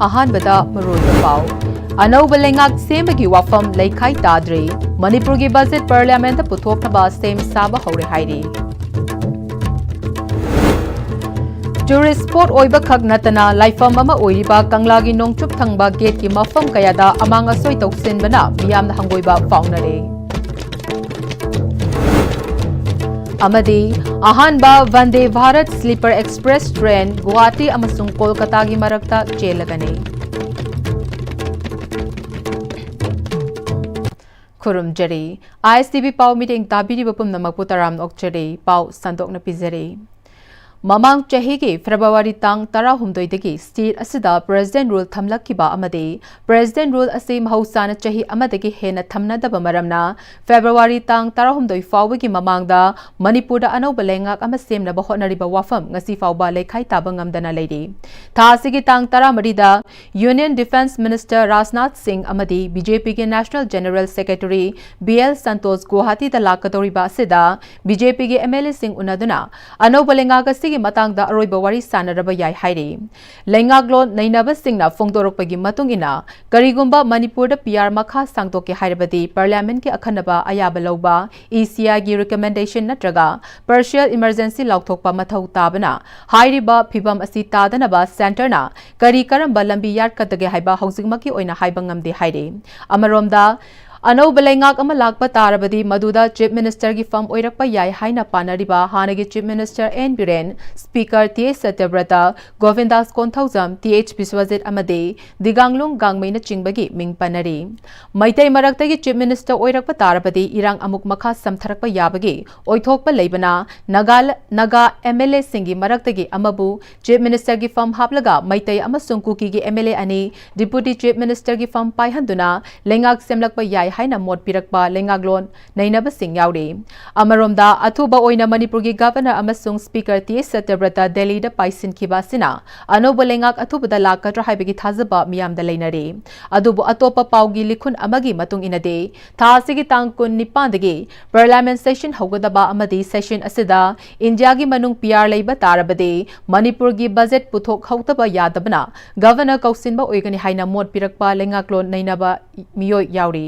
अहानबदा मरोई पाव अनौब लेंगाक सेमबगी वाफम लेखाई ताद्रे मणिपुर की budget parliament पुथोकनबा same साबा हौरे हाइरी tourist spot ओइबा खक नतना लाइफम अमा ओइरिबा कंगलागी नोंगचुप थंगबा गेट की मफम कयादा अमांग असोय तौसिनबना मियामना हंगोइबा फाउनरे अमदी अहानबा Vande Bharat sleeper express train Guwahati अमसुंग कोलकाता की मरक्ता चेलगने खुरुमजरी ISTV पाव मीटिंग ताबिरिबा पुमनमकपु तराम ओक्चरी पाव संदोकना पिजरी ममांग चही की फेब्रुवारी तांग 18 स्टेट असिदा प्रेसिडेंट रूल थमलक्किबा अमदे प्रेसिडेंट रूल असे महौसाना चही अमदगी हेना थमनदबा मरमना फेब्रुवारी तांग 18 फावबगी ममांगदा मणिपुरदा अनौबा लेंगाक अमा सेमनबा होटनरिबा वाफम ngasi फावबा लेखाई ताबा ngamdana लेरी थासिगी तांग 13 दा union defence minister Rajnath Singh अमदी बीजेपी के national general secretary BL Santosh Guwahati दा लाकदोरिबा असिदा बीजेपी के MLA सिंह उनदुना अनौबा लेंगाक मतंगदा अरोइबा वारी सानरबा याय हाइरे लेंगागलोन नैनबा सिंगना फोंदोरकपगी मतुंगिना करिगुंबा मणिपुर दा PR मखा सांगतोके हाइरबदी पार्लियामेंट के अखनबा अयाबा लौबा ECI गी रिकमेंडेशन नत्रगा पार्शियल इमरजेंसी लौथोकपा मथौ ताबना हाइरिबा फिबम असि तादनबा सेंटरना करी करंबा लंबी यारकदगे हाइबा हौजिगमकी ओइना हाइबा ngamde हाइरे अमरोमदा अनौब लेंगाक अमा लाकपा तारबदी मदुदा चीफ मिनिस्टर की फम ओइरकपा याय हाइना पानरिबा हानगी chief minister N Biren speaker T Satyabrata Govindas Konthoujam TH Biswajit अमदे दिगांगलुंग गांगमैना चिंगबगी मिंग पनरी मैतै मरक्तगी चीफ मिनिस्टर ओइरकपा तारबदी इरांग अमुक मखा समथरकपा याबगी ओइथोकपा लेबना नगा MLA सिंगी मरक्तगी अमबु चीफ मिनिस्टर की फम हापलगा मैतै अमसुंग कुकी की MLA अनि डिप्यूटी चीफ मिनिस्टर की फम पाइहंदुना लेंगाक सेमलकपा याय हाइना मोट पिरकपा लेंगागलोन नैनबा सिंह याउरे अमरोमदा अथुबा ओइना मणिपुर की गवर्नर अमसुंग स्पीकर टी सत्यव्रता दिल्ली दा पाइसिनखिबा सिना अनौब लेंगाक अथुबदा लाकद्रा हाइबगी थाजबा मियामदा लेनरे अदुबु अतोपा पाउगी लिखुन अमगी मतुंग इनदे थासिगी तांग 19 दगी पार्लियामेंट सेशन हौगदबा अमदी सेशन असिदा इंडिया की मनुंग PR लेबा तारबदे मणिपुर की बजट पुथोक हौतबा यादबना गवर्नर कौसिनबा ओइगनी हाइना मोट पिरकपा लेंगागलोन नैनबा मियोय याउरे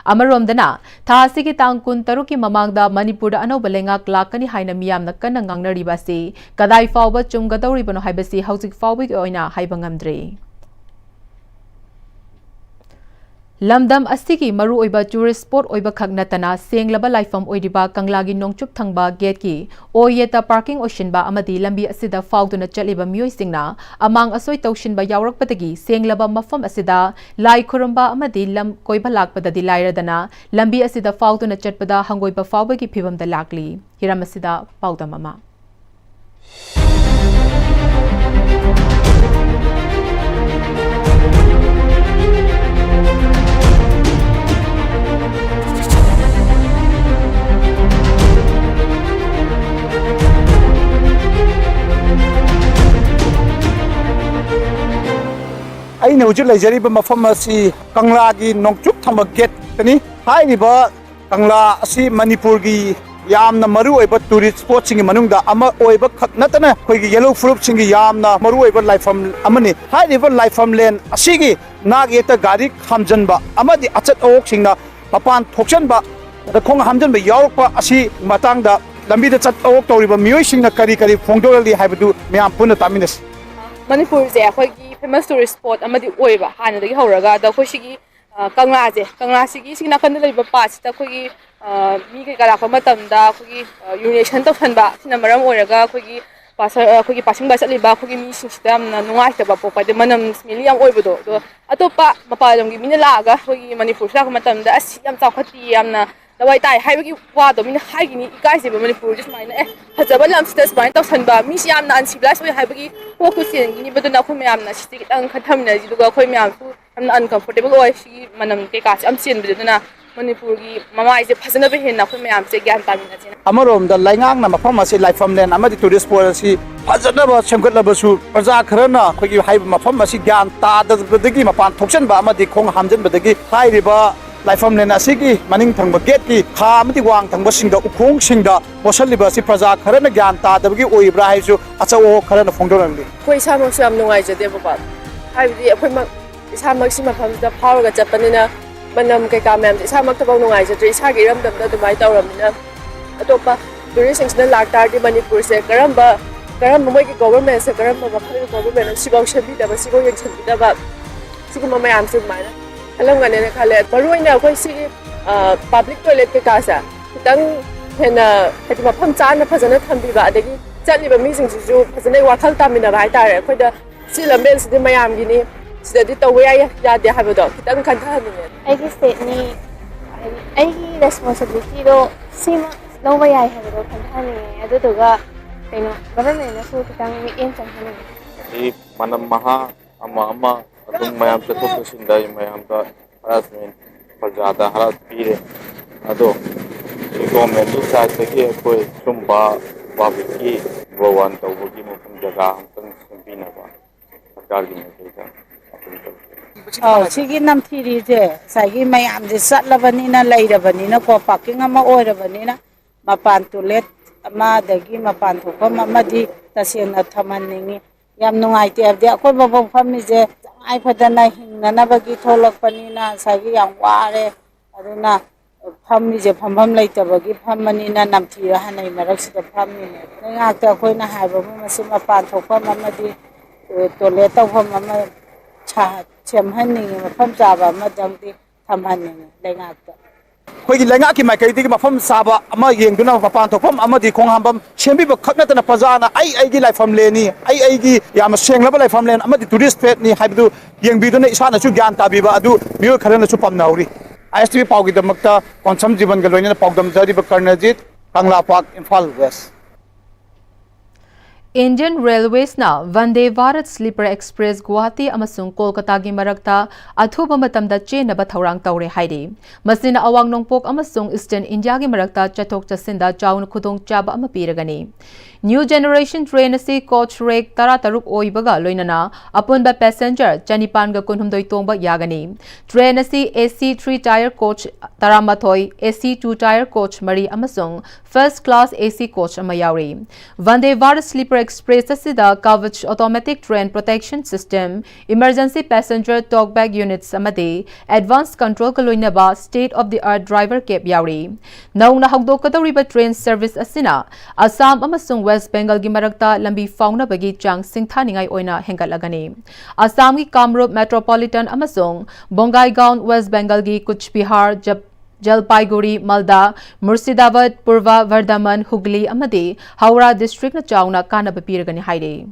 अमरोमदना थासिगी तांग 13 की ममांगदा मणिपुर अनौब लेंगाक लाकनी हाइना मियामना कन्ना ngangnaribaसी कदाई फावबा चुमगदौरिबनो हाइबसी हौजिक फावबगी ओइना हाइबा ngamdre लमदम अस्तिगी मरु ओइबा टूरिस्ट स्पॉट ओइबा खगनतना सेंगलबा लाइफम ओइरिबा कंगलागी नोंगचुप थंगबा गेट की ओयेता पार्किंग ओशिनबा अमदी लंबी असिदा फाउदुना चलिबा मियोइसिंगना अमांग असोय तौशिनबा यावरकपदगी सेंगलबा मफम असिदा लाई खुरंबा अमदी लम कोइबा लाकपददी लाइरदना लंबी असिदा फाउदुना चटपदा हंगोइबा फावबगी फिबमदा लाकली हिरम असिदा पाउदममा अने हूँ लेजरीब मफम कंगला की नोंगचुप थम गेटनी कंगला मणिपुर की यामना मरुओइब टूरिस्ट स्पॉट सिंग मनुंगदा अमा ओइब खक नतना खोइगी येलो फ्रूट सिंग यामना मरुओइब लाइफम अमनि हाइरिब लाइफम लेन असिगी नाग एकता गाड़ी खामजनबा अमदि अचत ओक सिंगना मपान थोक्चनबा खोंग हामजनबा यावरकपा असि मतंगदा लंबीदा चत ओक तौरिबा मियोइ सिंगना करी करी फोंदोरली हाइबदु म्याम पुना तामिनस मणिपुर से अखोइगी फेमस टूरिस्ट स्पॉट अमदि ओइबा हानदगी हौरगा द खोइसिगी कंगला सिगी सिगी नाकन लेबा पासिता खोइगी मी के लाखा मतमदा खोइगी यूनियन तौसनबा सिना मरम ओइरगा खोइगी पासिंग बस चलीबा खोइगी मी सिंगसिदा यामना नुंगाइतबा पोपादे मनम स्मेली याम ओइबदो दो अतोपा मपालमगी मिना लागा खोइगी मणिपुर लाखा मतमदा असि याम चाखती यामना दवाई ताई हाइबगी वादो मिना हाइगिनी इकाइसेबा मणिपुर जसमाइना फजबा लमसिदा स्माइन तौसनबा मिसि यामना अनसिविलाइज ओइ हाइबगी पोकु सेनगिनी बदुना खो म्यामना सिति खितंग खथमनाजि दुगा खोइ म्यामसु यामना अनकम्फर्टेबल ओइ सिगी मनम के कास अम चेनबदुना मणिपुर की ममाइसे फजनब हेना खो म्यामसे ज्ञान तामिनाजिना अमरोमदा लाइंगांगना मफम असे लाइफम लेन अमदि टूरिस्ट स्पॉट असि फजनब सेमगतलबसु प्रजा खरना खोइगी हाइब मफम असी ज्ञान तादबदगी मपान थोक्सनबा अमदि खोंग हामजनबदगी हाइरिबा लाइफम लेन असिगी मनिंग थंग गेट की खा अमदि वांग थंग सिंगदा उखोंग सिंगदा पोसलिबा असि प्रजा खरना ज्ञान तादबगी ओइब्रा हाइसु अचो खरना फोंदोरंगली खोइ सामोसु याम नुंगाइजदे बाबा ꯍꯥꯏꯕꯗꯤ ꯑꯩꯈꯣꯏꯃꯛ ꯏꯁꯥꯃꯛꯁꯤ ꯃꯐꯝꯁꯤꯗ ꯐꯥꯎꯔꯒ ꯆꯠꯄꯅꯤꯅ ꯃꯅꯝ ꯀꯩꯀꯥ ꯃꯌꯥꯝꯁꯦ ꯏꯁꯥꯃꯛꯇꯐꯥꯎ ꯅꯨꯡꯉꯥꯏꯖꯗ꯭ꯔꯦ ꯏꯁꯥꯒꯤ ꯏꯔꯝꯗꯝꯗ ꯑꯗꯨꯃꯥꯏꯅ ꯇꯧꯔꯕꯅꯤना ꯑꯇꯣꯞꯄ ꯇꯨꯔꯤꯁꯁꯤꯡꯁꯤꯅ ꯂꯥꯛꯇꯥꯔꯗꯤ ꯃꯅꯤꯄꯨꯔꯁꯦ ꯀꯔꯝꯕ ꯃꯣꯏꯒꯤ ꯒꯣꯕꯔꯃꯦꯟꯁꯦ ꯀꯔꯝꯕ ꯃꯈꯜꯒꯤ ꯒꯣꯕꯔꯃꯦꯟ ꯁꯤꯐꯥꯎ ꯁꯦꯝꯕꯤꯗꯕ ꯁꯤꯐꯥꯎ ꯌꯦꯡꯁꯤꯟꯕꯤꯗꯕ सिगुम्बा मैम से मायना खलंगने ने खले बरुइना कोई सिगी पब्लिक टॉयलेट के कासा खितंग हेना हेति मफम चाना फजना थंबीबा अदगी चलिबा मीसिंग सिजु फजना वाखल तामिना बाय तारे खोदा सि लंबेल सिदि मयाम गिनी सिदि तवे यादे हाबदो खितंग खंथानिने आईगी स्टेट नि आईगी रेस्पोंसिबिलिटी रो सिमा लौबा याय हाबदो खंथानिने अदुदुगा कइनो गवर्नमेंट ना सु खितंग मिएम चंहनिने ई मनम महा अमा अदुम मयाम चथुक सिंदा मयाम का हरासमेंट पर ज्यादा हरास पीरे अदो गवर्नमेंट की साइड से कोई सुंबा वाबकी भगवान तौबगी मफम जगह हमतन संपीनबा सरकार की मैसेज सिगी नमथीरी जे सागी मयाम जे सटलबनीना लैरबनीना को पार्किंग अमा ओइरबनीना मपान टॉयलेट अमा दगी मपान थोफम अमादी तसेना थमननिंगी याम नुंगाइते अबदे अकोय बबो फमिजे आई फदना हिंगनबगी थोलकपनीना सागी याम वारे अदुना फमिजे फमफम लैतबगी फमनीना नमथीरा हनै मरकसिदा फमिने नैंगाक्ता अकोयना हाइबबो मसि मपान थोफम अमादी टॉयलेट तौफम अमा छा सेमहनिंगे मफम चाबा अमदंगदी थमहनिंगे नैंगाक्ता ꯑꯩꯈꯣꯏꯒꯤ ꯂꯩꯉꯥꯛꯀꯤ ꯃꯥꯏꯀꯩꯗꯒꯤ ꯃꯐꯝ ꯆꯥꯕ ꯑꯃ ꯌꯦꯡꯗꯨꯅ ꯃꯄꯥꯟ ꯊꯣꯛꯐꯝ ꯑꯃꯗꯤ ꯈꯣꯡꯍꯥꯝꯐꯝ ꯁꯦꯝꯕꯤꯕ ꯈꯛ ꯅꯠꯇꯅ ꯄ꯭ꯔꯖꯥꯅ ꯑꯩꯒꯤ ꯂꯥꯏꯐꯝ ꯂꯦꯟꯅꯤ ꯑꯩꯒꯤ ꯌꯥꯝꯅ ꯁꯦꯡꯂꯕ ꯂꯥꯏꯐꯝ ꯂꯦꯟ ꯑꯃꯗꯤ ꯇꯨꯔꯤꯁ ꯐꯦꯠꯅꯤ ꯍꯥꯏꯕꯗꯨ ꯌꯦꯡꯕꯤꯗꯨꯅ ꯏꯁꯥꯅꯁꯨ ꯒ꯭ꯌꯥꯟ ꯇꯥꯕꯤꯕ ꯑꯗꯨ ꯃꯤꯑꯣꯏ ꯈꯔꯅꯁꯨ ꯄꯥꯝꯅꯍꯧꯔꯤ ISTV ꯄꯥꯎꯒꯤꯗꯃꯛꯇ ꯀꯣꯟꯁꯝ ꯖꯤꯕꯟꯒ ꯂꯣꯏꯅꯅ ꯄꯥꯎꯗꯝꯖꯔꯤꯕ ꯀꯔꯅꯖꯤꯠ ꯀꯪꯂꯥ ꯄꯥꯛ Imphal West Indian Railways na Vande Bharat Sleeper Express Guwahati amasung Kolkata gi marakta athuba matamda chenaba thaurang taure hairi masina awang nongpok amasung Eastern India gi marakta chathok chasinda chaun khudong chaba ama piragani New Generation Train asi coach rek tara taruk oibaga loinana apunba passenger chanipan ga kunhumdoi tongba yagani train asi AC 3 tire coach taramathoi AC 2 tire coach mari amasung first class AC coach ama yauri Vande Bharat Sleeper Express asida Kavach automatic train protection system emergency passenger talkback units amadi advanced control kaloinaba state of the art driver cab yauri nauna hagdokadoriba train service asina Assam amasung West Bengal gi marakta lambi fauna bagi chang singthaningai oina hengalagani Assam gi Kamrup metropolitan amasung Bongaigaon West Bengal gi Kuch Bihar Jalpaiguri Malda Murshidabad Purva Vardhaman Hugli amadi Howrah district na chauna kanaba piragani haire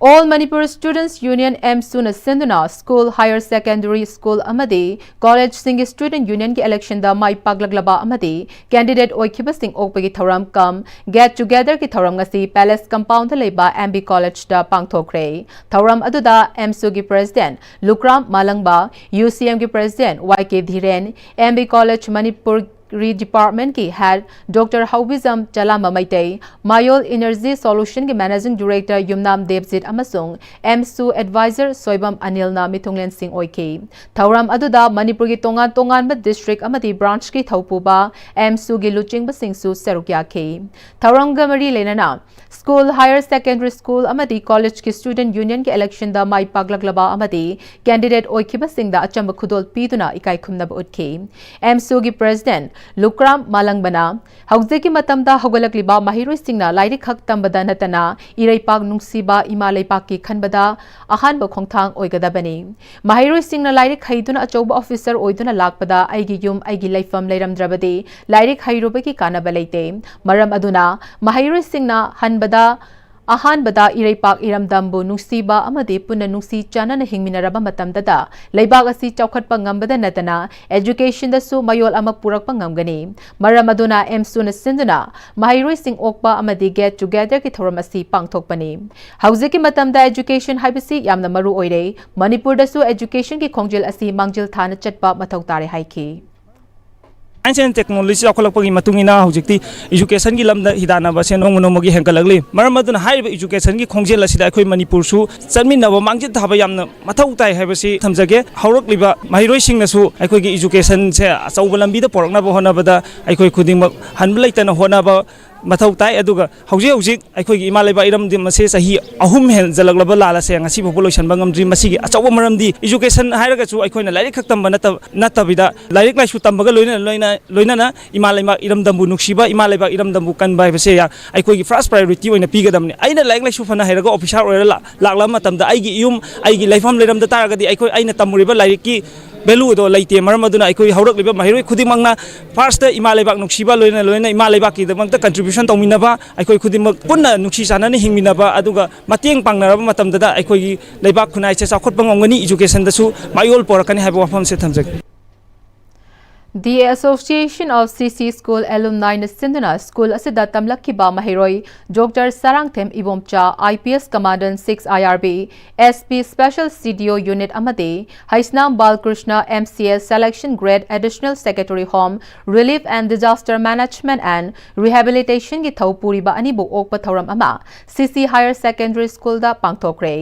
All Manipur Students Union M Suna Sinduna School Higher Secondary School Amadi College Sing Student Union ki election da mai paglaglaba amadi candidate oikiba sing okpagi thoram kam get together ki thoram ngasi Palace Compound leba MB College da pangthokre thoram aduda MSU gi President Lukram Malangba UCM gi President YK Dhiren MB College Manipur Department ki head Dr. Haubizam Chalama Maitei Mayol Energy Solution ki Managing Director Yumnam Devjit amasung MSU Advisor Soibam Anil na Mithunglen Singh oike Thauram aduda Manipur ki tongan ba district amati branch ki thaupuba MSU gi luching ba singsu serukya ke Thauram gamari lenana School Higher Secondary School amati College ki Student Union ki election da mai paglaglaba amati candidate oikiba singda achamba khudol piduna ikai khumna ba utke MSU gi President Lukram Malangbana Hauzeki matamda hogalakliba mahiroi singna lairi khak tambada natana iraipak nungsiba imalaipak ki khanbada ahan ba khongthang oigadabani mahiroi singna lairi khaiduna achauba officer oiduna lakpada aigi yum aigi laifam leiramdrabadi lairi khairobaki kanaba leite maram aduna mahiroi singna hanbada ahan bada iraipak iramdambu nungsiba amade punna nungsi chanana hingminaraba matamdada leibak asi chaukhatpa ngambada natana education da su mayol ama purakpa ngamgani maram aduna MSU na sinduna mahiroi sing okpa amade get together ki thoram asi pangthokpani hauzeki matamda education haibasi yamna maru oire Manipur da su education ki khongjel asi mangjil thana chatpa mathau tare haiki Science and technology akolakpagi matungina hojikti education gi lamda hidana ba se nong nong gi henkalagli maramaduna haiba education gi khongjel asida akhoi Manipur su chanminaba mangjit thaba yamna mathau tai haibasi thamjage haurokliba mahiroi singna su akhoi gi education se achauba lambi da porakna ba hona bada akhoi khuding hanblaitana hona ba मथौ ताई अदुगा हौजे हौजिक अखोगी इमा लेबा इरम दि मसे सही अहुम hello जलगलब लाला से ngasi बो लोइसन बंगम dream मसी अचौब मरमदी education हायरगा चु अखोइना lyric खक तंब नतबिदा lyric लाइसु तंबगा लोइना इमा लेबा इरम दंबु नुक्सिबा इमा लेबा इरम दंबु कनबा बसे अखोगी फर्स्ट प्रायोरिटी ओइना पीगदमने आइना लाइरिक लाइसु फना हायरगा ऑफिसर ओइरा लागला मतमदा आइगी युम आइगी लाइफम लेरम द तारगदी अखोइ आइना तमुरिबा लाइरिक की value do laite maram aduna aikoi haurak liba mahiroi khudimangna first ta ima lebak nuksiba loina ima lebak ki damangta contribution tawminaba aikoi khudimak punna nukshi sanani hingminaba aduga mateng pangnaraba matamda aikoi lebak khunai che chakhot bangongani education da su mayol porakani haiba wafam se thamjak. The Association of CC School Alumni Sindhana School asida tamlakhiba mahiroi Dr. Sarangthem Ibomcha IPS Commandant 6 IRB SP Special CDO Unit Amade Haisnam Balkrishna MCS Selection Grade Additional Secretary Home Relief and Disaster Management and Rehabilitation gi Thaupuriba anibu okpa thauram ama CC Higher Secondary School da pangthokre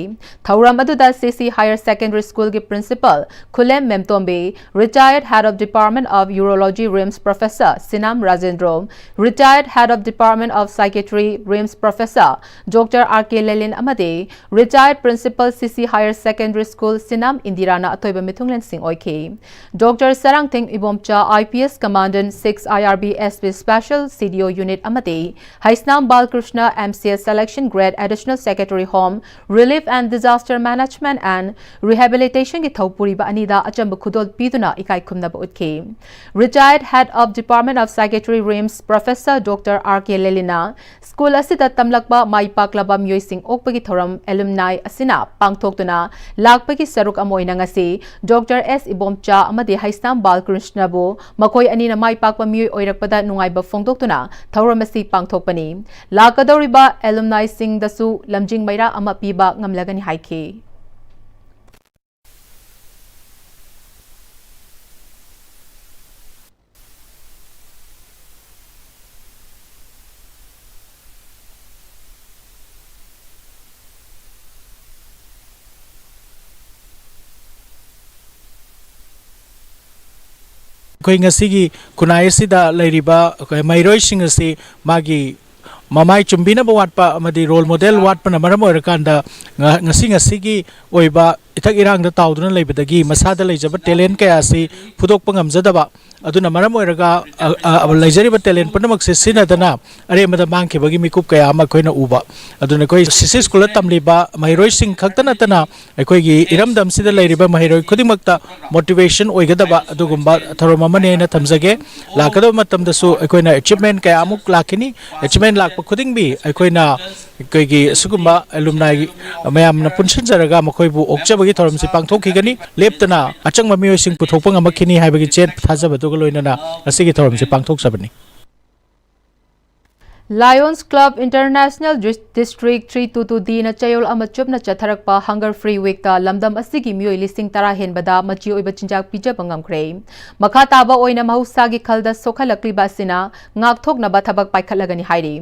thauram aduda CC Higher Secondary School gi Principal Khulem Memtombe retired Head of Department of Urology RIMS Professor Sinam Rajendro, retired Head of Department of Psychiatry RIMS Professor Dr. R.K. Lelin Amade, retired Principal CC Higher Secondary School Sinam Indirana Atoiba Mithunglen Singh Oike, Dr. Sarangteng Ibomcha IPS Commandant 6 IRB SP Special CDO Unit Amade, Haisnam Balkrishna MCS Selection Grade Additional Secretary Home Relief and Disaster Management and Rehabilitation gi Thaupuriba anida achamba khudol piduna ikai khumnaba utke. Retired Head of Department of Psychiatry RIMS Professor Dr. R.K. Lelina, School asida tamlakba mai paklaba miyoi sing okpagi thoram alumni asina pangthoktuna lakpagi saruk amoina ngasi Dr. S. Ibomcha amadi Haisnam Balkrishna bu makoi anina mai pakpa miyoi oirakpada nungaiba phongdoktuna thoram asi pangthokpani lakadoriba alumni sing dasu lamjing maira ama piba ngamlagani haike. Koi ngasigi kunai sida lairiba mairoi singasi magi mamai chumbina ba watpa amadi role model watpa na maram oirakanda ngasigi oiba itak irang da tawduna leibadagi masada leijaba talent kaya si pudokpa ngamjadaba aduna maram oiraga leijariba talent panamak se sinadana are mada mangkhibagi mikup kaya ama koina uba aduna koi CC school tamliba mairoi sing khaktana tana aikoigi iramdam sida leiriba mairoi khudimakta motivation oigadaba adugumba tharoma mane na thamjage lakado matamda su aikoina achievement kaya amuk lakini achievement lakpa khuding bi aikoina koigi sugumba alumni mayam na punsin jaraga makoibu okjabagi thoram si pangthokigani leptana achangma miyoi sing puthokpa ngamakhini haibagi chet thajabadu loinana asigi thoram si pangthokjabani. Lions Club International District 322D na chayol amachup na chatharakpa Hunger Free Week ta lamdam asigi miyoi lising tara henbada machi oiba chinjak pijaba ngamkhre makha taba oina mahusagi khalda sokhalakliba sina ngakthok na bathabak paikhalagani hairi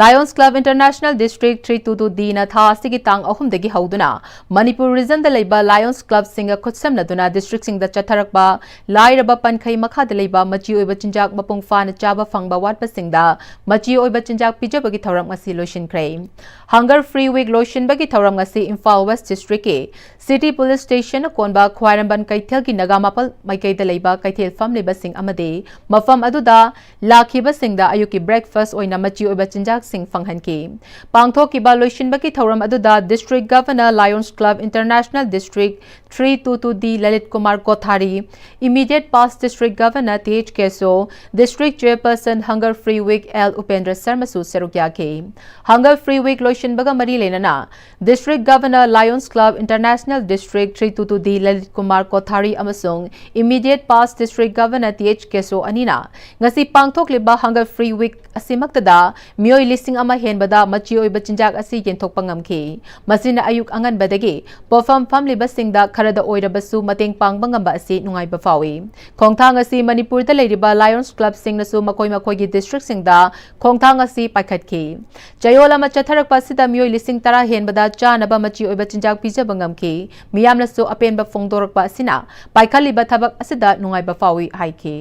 Lions Club International District 322D na tha asigi tang ahum degi hauduna Manipur region da leiba Lions Club singa khutsamna duna district sing da chatharakpa lairaba pankhai makha da leiba machi oiba chinjak mapung fa na chaba fangba watpa singda machi oiba chinjak pijabagi thauram ngasi loishin krai Hunger Free Week loishin bagi thauram ngasi Imphal West District ke City Police Station konba khwairamban kaithel ki nagamapal maikei da leiba kaithel fam leba sing amade mafam aduda lakhiba singda ayuki breakfast oina machi oiba chinjak sing fanghan ki pangthok ki ba loishin bagi thauram aduda District Governor Lions Club International District 322D Lalit Kumar Kothari Immediate Past District Governor TH Keso District Chairperson Hunger Free Week L Upendra Sarmasu Serukya ke Hunger Free Week loishin baga mari lenana District Governor Lions Club International District 322D Lalit Kumar Kothari amasung Immediate Past District Governor TH Keso anina ngasi pangthok liba Hunger Free Week asimaktada miyoi lising ama henbada machi oiba chinjak asi yenthok pangamki masina ayuk angan badagi pofam family basingda kharada oirabasu mateng pangba ngamba asi nungai bafawi khongthang asi Manipur da leiriba Lions Club singnasu makoi gi district singda khongthang asi paikhatki chayola ma chatharakpa sida miyoi lising tara henbada chanaba machi oiba chinjak pijaba ngamki miyamnasu apenba phongdorakpa asina paikhaliba thabak asida nungai bafawi haiki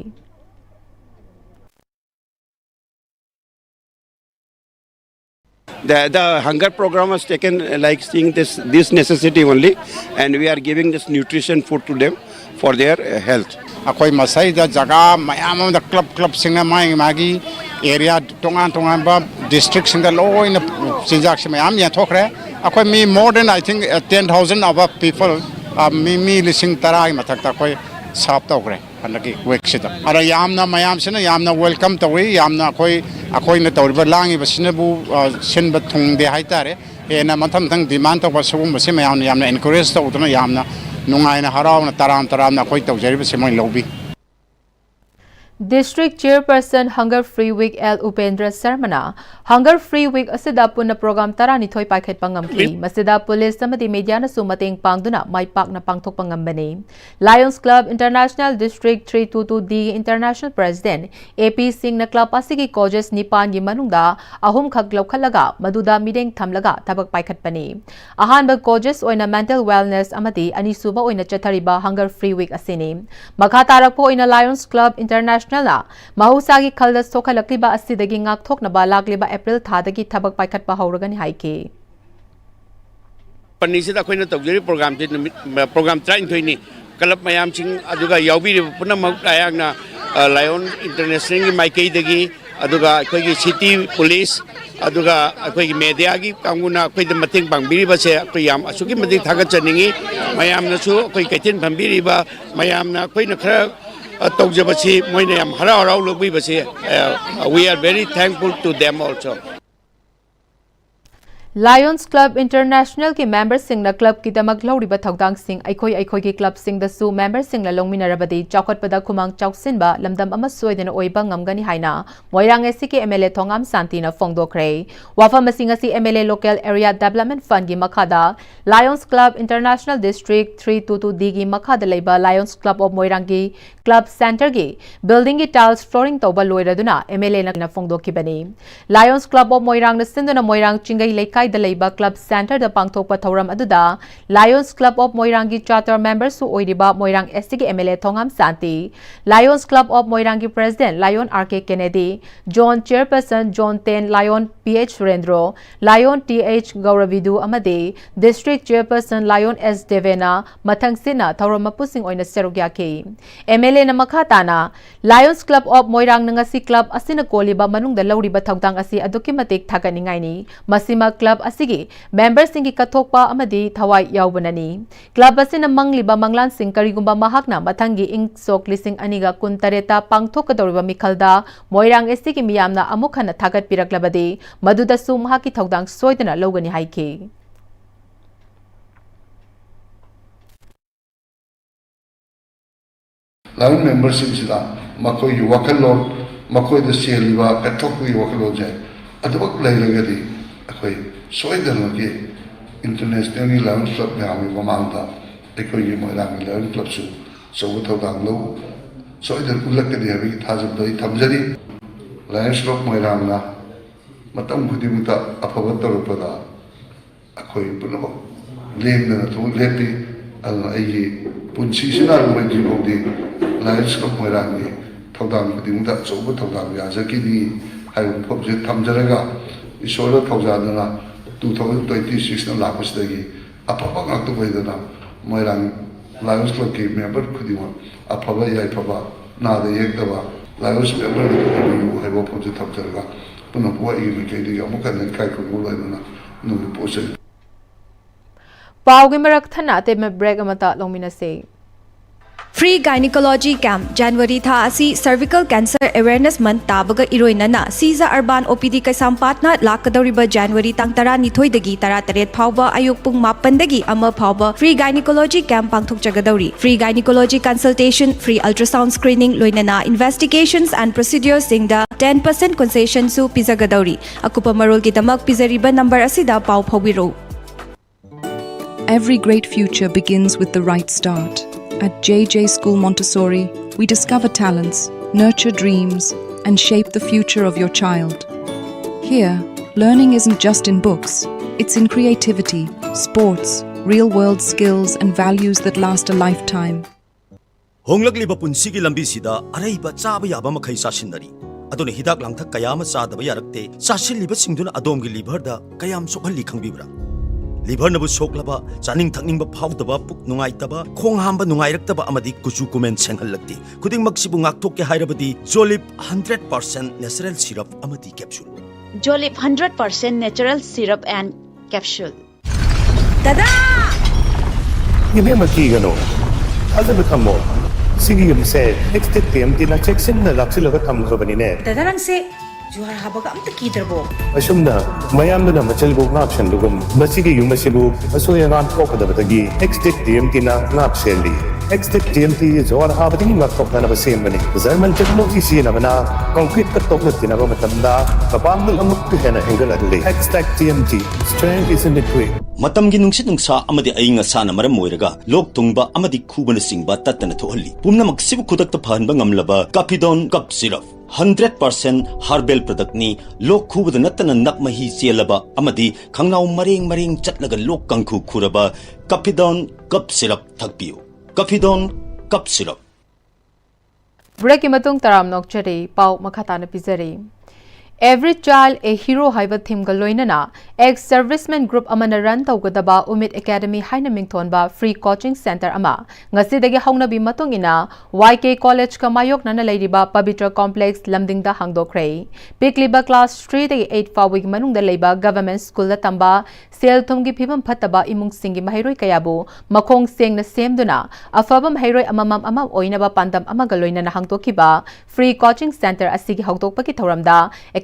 The hunger program was taken like seeing this necessity only, and we are giving this nutrition food to them for their health. Akoi masai da jaga mayam da club singa mai magi area tongan ba district singa low in sinjak mayam ya thokre akoi me more than I think 10,000 of people me lising tarai mathak ta koi sap tokre anaki week sita ara yamna mayam sina yamna welcome to we yamna akoi na tawba langi basina bu sin ba thung de haitare ena matham thang demand to basum basi mayam yamna encourage to utna yamna nungai na haraw na taram na koi tawjari basi moi lobby. District Chairperson Hunger Free Week L Upendra Sarmana Hunger Free Week asida punna program tarani thoi paikhet pangamki masida police samadi media na sumateng pangduna mai pak na pangthok pangambani Lions Club International District 322D International President AP Singh na club asigi coaches nipan gi manungda ahum khak lokhalaga maduda mideng thamlaga tabak paikhet pani ahanba coaches oina mental wellness amadi ani suba oina chathariba Hunger Free Week asini makha tarakpo oina Lions Club International Mahusagi Kalda Soka Lakiba Asidagi Ngak Tok na Balagliba April Tadagi Tabak Paikat Bahauran Haiki. Panisida Queen of the program trying to any Kalap Mayam Ching Aduga Yabi Punam Ayagna Lion International Maike Dagi Aduga Kogi City Police Aduga Kogi Mediagi Kanguna Koy the Mating Bambiriba say Kuyam Asuki Madi Tagachaningi Mayam Nasu Koy Katin Bambiriba Mayam na Koy Nakra. We are very thankful to them also. Lions Club International के members सिंग ना club की तमक लौड़ी बथौदांग सिंग ऐखोई की club सिंग दसु members सिंग ला लोंग मिनरबदी चौकट पदा कुमांग चौकसिन बा लमदम अमस सोयदन ओइबा ngमगनी हाइना Moirang AC के MLA थोंगाम शांति ना फोंगदोखरे वाफा मसिंग असी MLA local area development fund की मखादा Lions Club International District 322D की मखादा लेबा Lions Club of मोइरांग की club center की building की tiles flooring तोबा लोइरदुना MLA ना फोंगदोखी बनी Lions Club of मोइरांग ना सिंदुना Moirang चिंगई लेकाई the Labor Club Center the Pangthokpa Thoram Aduda Lions Club of Moirangi Charter members su oiriba Moirang STG MLA Thongam Santi Lions Club of Moirangi President Lion RK Kennedy John Chairperson John Ten Lion PH Surendro Lion TH Gauravidu Amade District Chairperson Lion S Devena Mathang Sina Thoramapusing oina serugyaki MLA na makhatana Lions Club of Moirang nangasi club asina koliba manung da lauriba thawdang asi aduki matik thaganingai ni masima club asigi members singi kathokpa amadi thawai yaubunani club asina mangliba manglan sing karigumba mahakna mathangi ing sok lising aniga kuntareta pangthokadoriba mikhalda moirang esigi miyamna amukhana thagat piraklabadi maduda su mahaki thawdang soidana logani haiki Lion members sida makoi wakalon makoi the seliba kathokui wakalon jai adabak lailagadi akoi soidana ki international Lion Club yami mamanta ekoi moirang Lion Club su so thawdang lo soidan ulakadi habi thajab doi thamjari Lions Club moirang na matam khudimta apabattarupada akoi punabo lemna to lepi ai punsi sina lo jibodi Lions Club moirang ni thawdang khudimta so thawdang ya jakini hai phobje thamjaraga isora thawjadana 2026 na lapasdagi apaba ngakto baidana moirang Lions Club ki member khudima apaba yai phaba na de yekdaba Lions member ni hebo phobje thamjaraga puno bua igi ke diga mukan kai ko ngulaina nu pose Paugi marak thana te me break amata longmina se Free Gynecology Camp January tha asi Cervical Cancer Awareness Month tabaga iroinana Siza Urban OPD Kaisampatna lakadoriba January tang 12 dagi 13 phawba ayuk pung 8 dagi ama phawba Free Gynecology Camp pangthok jagadouri Free Gynecology Consultation Free Ultrasound Screening loinana Investigations and Procedures singda 10% concession su pizagadouri akupa marol ki damak pizariba number asida paw phawiro Every great future begins with the right start. At JJ School Montessori, we discover talents, nurture dreams, and shape the future of your child. Here, learning isn't just in books, it's in creativity, sports, real-world skills, and values that last a lifetime. Honglakliba punsigi lambi sida araiba chaba yaba makhai sasinari aduna hidak langthak kayama sadaba yarakte chasil libasingduna adomgi liver da kayam sokhalli khangbibra liver nabu soklaba chaning thakning ba phawdaba puk nungai taba khong hamba nungai raktaba amadi kuchu kumen senghallakti khuding maksibu ngakthok ke hairabadi Jolip 100% natural syrup amadi capsule Jolip 100% natural syrup and capsule Dada Ibe makigano Alda bekamo Sige yumse next time tina check sin na laksilaga thamkhrabani ne Dada lang se juhar habaga amta kidrabo Asumna mayamna na machalbo ngapshan lugum masigi yumasibu asoyangan kokadabagi next time tina ngapseli Extec TMT jawar habadi ngaktok na nabasemani Zerman technology siya na concrete katok na tinaba matanda kapanggal ang muktuhena hinggal adli Extec TMT strength is in the quick matam ginungsit nungsa amadi ayinga sana maram moiraga lok tungba amadi khubana singba tatana thohalli pumna maksibu khudak ta phanba ngamlaba Capidon cup syrup 100% herbal product ni lok khubada natana nakmahi sialaba amadi khangnaw maring chatlaga lok kangkhu khuraba Capidon cup syrup thakpiu Capidon cup syrup Break imatung taram nokchari pau makhatana pizari Every child a hero haiba theme galoinana ex serviceman group amana run tawgadaba Umid Academy haina mingthonba free coaching center ama ngasidagi haungnabi matung ina YK college ka mayok nana leiriba Pavitra complex lamdingda hangdokre pikliba class 3 dagi 8 fawig manungda leiba government school da tamba sel thumgi phibam phataba imung singi mahiroi kayabu makhong sengna semduna afabam mahiroi amam oinaba pandam ama galoinana hangdokiba free coaching center asigi hawdokpaki thoramda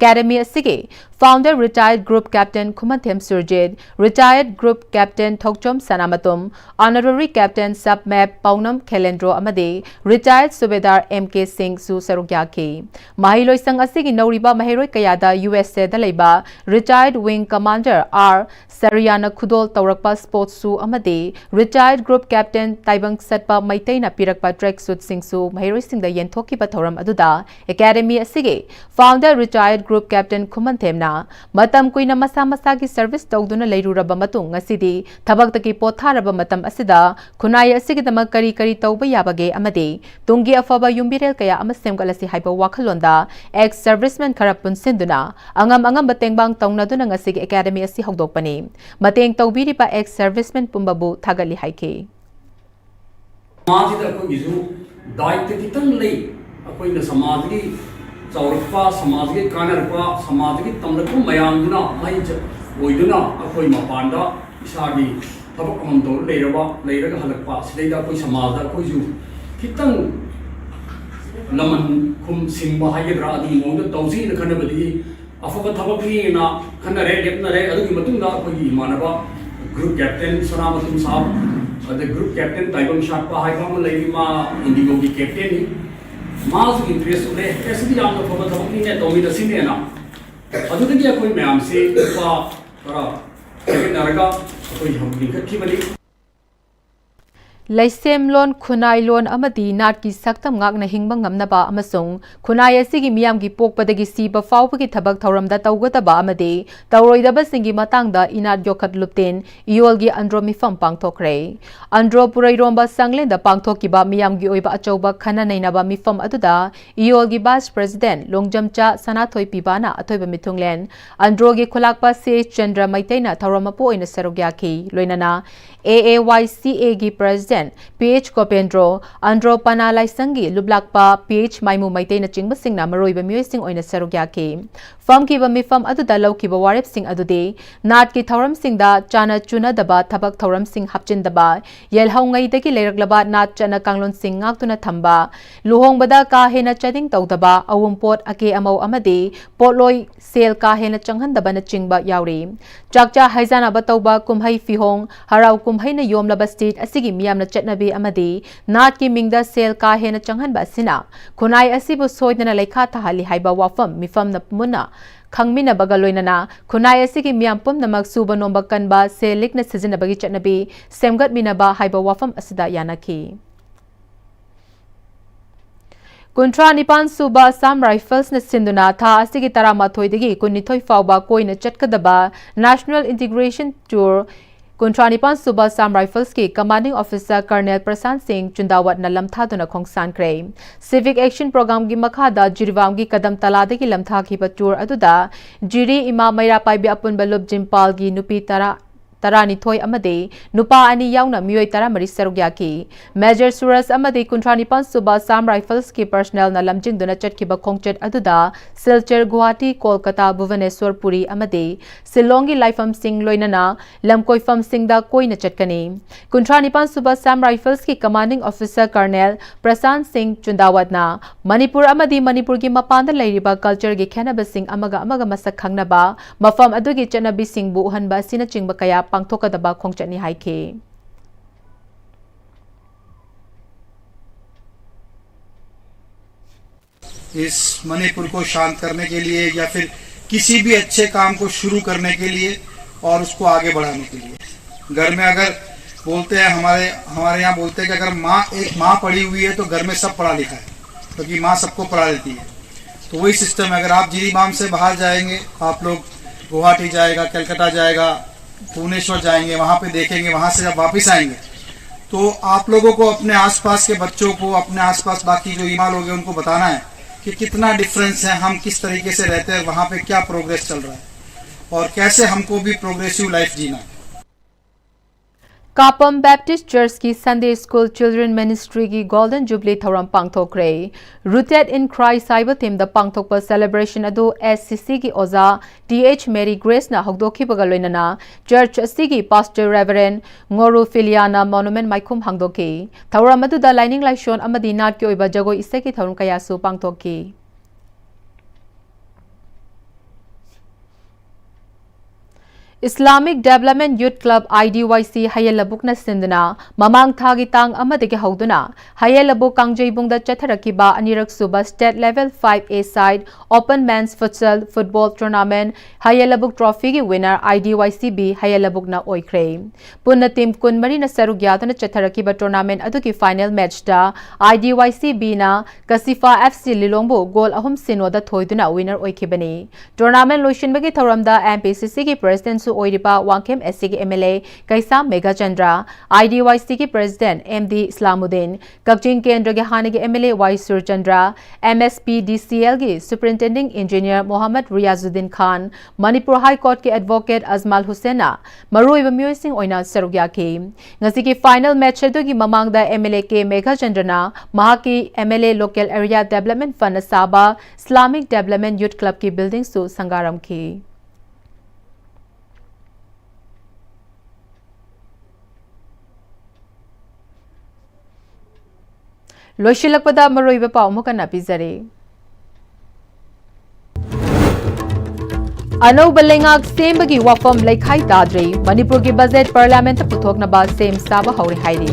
Academy asigi founder retired group captain Kumantem Surjit retired group captain Thokchom Sanamatum honorary captain submap Paunam Kelendro amadi retired subedar MK Singh su sarugyaki mahiloi sang asigi nauriba mahiroi kayada USA da leiba retired wing commander R Sariana Khudol taurakpa sports su amadi retired group captain Taibang Satpa Maitaina pirakpa track suit sing su mahiroi singda yenthokiba thoram aduda Academy asigi founder retired group captain Kumanthemna matam kuina masa gi service tawduna leiruraba matung ngasidi thabaktaki potharaba matam asida khunai asigi dama kari tawba yabage amadi tungi afaba yumbirel kaya ama semgalasi haiba wakhalonda ex serviceman kharapun sinduna angam batengbang tawnaduna ngasigi academy asi hawdokpani mateng tawbiriba ex serviceman pumbabu thagali haike समाज दायित्व खितंग लई अखोइना समाज की चौरपा समाज के कानरपा समाज की तमरपु मयामदुना मई ओइदुना अखोइ मपानदा इसागी थबक अमदो लेरगा हलकपा सिदैदा कोई समाजदा कोइजु खितंग लमन खुम सिंबा हाइगद्रा अदु मोंद तौजी न खनबदी अफब थबकनी ना खनरे लेपनरे अदुगी मतुंगा कोई इमानबा ग्रुप कैप्टन सनामतुम साहब अदे ग्रुप कैप्टन ताइबम शाटपा हाइबा म लेगी मा इंडिगो की कैप्टन ni मास इंटरेस्ट ले ऐसे याम फब थबकनी ने तोमी दसिने ना अदुदगी कोई मैम से उपा तरा केनरगा कोई हम लिखखी बली Laisem lon khunai lon amadi nat ki saktam ngak na hingba ngamnaba amasung khunai asigi miyam gi pokpadagi siba fawpagi thabak thoramda tawgataba amadi tawroidaba singi matangda inat yokhat lupten iol gi andro mifam pangthokre andro purairomba sanglenda pangthokiba miyam gi oiba achauba khana nainaba mifam aduda iol gi vice president longjamcha sanathoi pibana athoiba mithunglen andro gi khulakpa se chandra maitaina thoramapo oina sarogyaki loinana AAYCA gi president PH Kopendro Andro Panalai Sangi Lublakpa PH Maimu Maitei na chingba singna maroiba miyoi sing oina sarugyaki fam ki ba mi fam aduda law ki ba warep sing adude nat ki thoram sing da chana chuna daba thabak thoram sing hapchin daba yel haungai dagi leiraklaba nat chana kanglon sing ngak tuna thamba luhong bada ka hena chading tawdaba awum pot ake amau amade potloi sel ka hena changhan daba na chingba yauri chakcha haizana batawba kumhai fihong harau kumhai na yomlaba state asigi miyam na chatnabi amadi nat ki mingda sel ka hena changhan ba sina khunai asibu soidana lekha thahali haiba wafam mifam na muna khangmina bagaloinana khunai asigi miyam pum namak suba nomba kanba selik na sizina bagi chatnabi semgat minaba haiba wafam asida yanaki Kuntra Nipan Suba Sam Rifles na Sinduna Tha asigi taramathoi dagi kunnithoi fawba koina chatkadaba National Integration Tour Kuntranipan Suba Sam Rifles ki Commanding Officer Colonel Prasan Singh Chundawat na lamthaduna khongsan kre. Civic Action Program gi makhada Jirwam gi kadam talade ki lamtha ki tour aduda Jiri Ima Maira Paibi Apun Balub Jimpal gi Nupi Tarani Thoi Amade, Nupa Ani Yauna Mui Taramari Sarugyaki, Major Suras Amade Kuntranipan Suba Sam Rifles ki personnel na lamjing donachet ki bakongchet aduda, Silcher Guwahati, Kolkata, Bhubaneswar Puri Amade, Silongi Laifam Singh Loinana, Lamkoi Fam Singh da Koi Nachatkani. Kuntranipan Suba Sam Rifles ki Commanding Officer Colonel Prasan Singh Chundawatna, Manipur Amadi Manipur ki Mapanda Lairiba Culture gi Khenaba Singh Amaga Masak Khangnaba, Mafam Adugi Chanabi Singh Bu Hanba Sina Chingba Kaya Pangthokadaba khongchani haike. इस मणिपुर को शांत करने के लिए या फिर किसी भी अच्छे काम को शुरू करने के लिए और उसको आगे बढ़ाने के लिए। घर में अगर बोलते हैं हमारे यहाँ बोलते हैं कि अगर एक माँ पढ़ी हुई है तो घर में सब पढ़ा लिखा है, क्योंकि माँ सबको पढ़ा देती है। तो वही सिस्टम है। अगर आप जिरीबाम से बाहर जाएंगे, आप लोग गुवाहाटी जाएगा, कलकत्ता जाएगा, भुवनेश्वर जाएंगे, वहां पे देखेंगे, वहां से जब वापस आएंगे तो आप लोगों को अपने आसपास के बच्चों को, अपने आसपास बाकी जो ईमाल हो गए उनको बताना है कि कितना डिफरेंस है, हम किस तरीके से रहते हैं, वहां पे क्या प्रोग्रेस चल रहा है और कैसे हमको भी प्रोग्रेसिव लाइफ जीना है। Kapam Baptist Church ki Sunday School Children Ministry ki Golden Jubilee Thoram Pangthokre. Rooted in Christ Cyber Theme the Pangthokpa celebration adu SCC ki Oza TH Mary Grace na hogdokhi bagaloinana Church Asigi Pastor Reverend Ngoru Filiana Monument Maikum Hangdoki. Thoram adu da lining laishon amadi nat ki oiba jago iseki thorum kayasu pangthokki. Islamic Development Youth Club IDYC Hayalabuk na sindana mamang thagi tang amadege hauduna Hayalabuk Kangjebung da chatharakiba anirak suba state level 5A side open men's futsal football tournament Hayalabuk trophy ki winner IDYC B Hayalabuk na oikre punna team kunmari na sarugyado na chatharakiba tournament adu ki final match da IDYC B na Kasifa FC Lilongbu goal ahum sino da thoiduna winner oikibani tournament loishin bagi thoramda MPCC ki president Oiripa Wangkem SC के MLA Kaisa Mega Chandra, IDYC के President MD Islamuddin, Kakjing Kendra के हाने के MLA Y Sur Chandra, MSPDCL के Superintending Engineer Mohammed Riazuddin Khan, Manipur High Court के Advocate Azmal Hussaina, Marui Bamyoy Singh Oina Sarugya के ngasi के final match है तो कि mamang da MLA के Mega Chandra ना महा की MLA Local Area Development Fund Saba Islamic Development Youth Club की building सु संगारम की Loishilakpada Maroiba Paumuka Napizare. Ano Balengak same bagi wafam like Hai Dadri, Manipur ki budget parliament putok na ba same saba hauri hairi.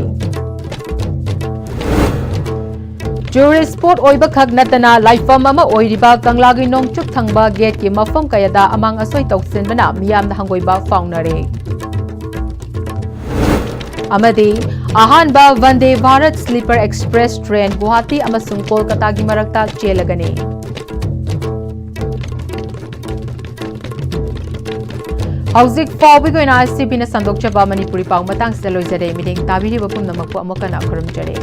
Jury sport oiba khagnatana laifam ama oiriba kanglagi nongchuk thangba gate ki mafam kayada amang asoi toksin bana miyam na hangoiba faunare. Amadi Ahanba Vande Bharat Sleeper Express train Guwahati amasung Kolkata gi marakta chelagani. Hauzik fawbi ko ina ICP na sandokchaba Manipuri pau matang sa loizare meeting tabiri bapum namakpo amoka na khurum jare.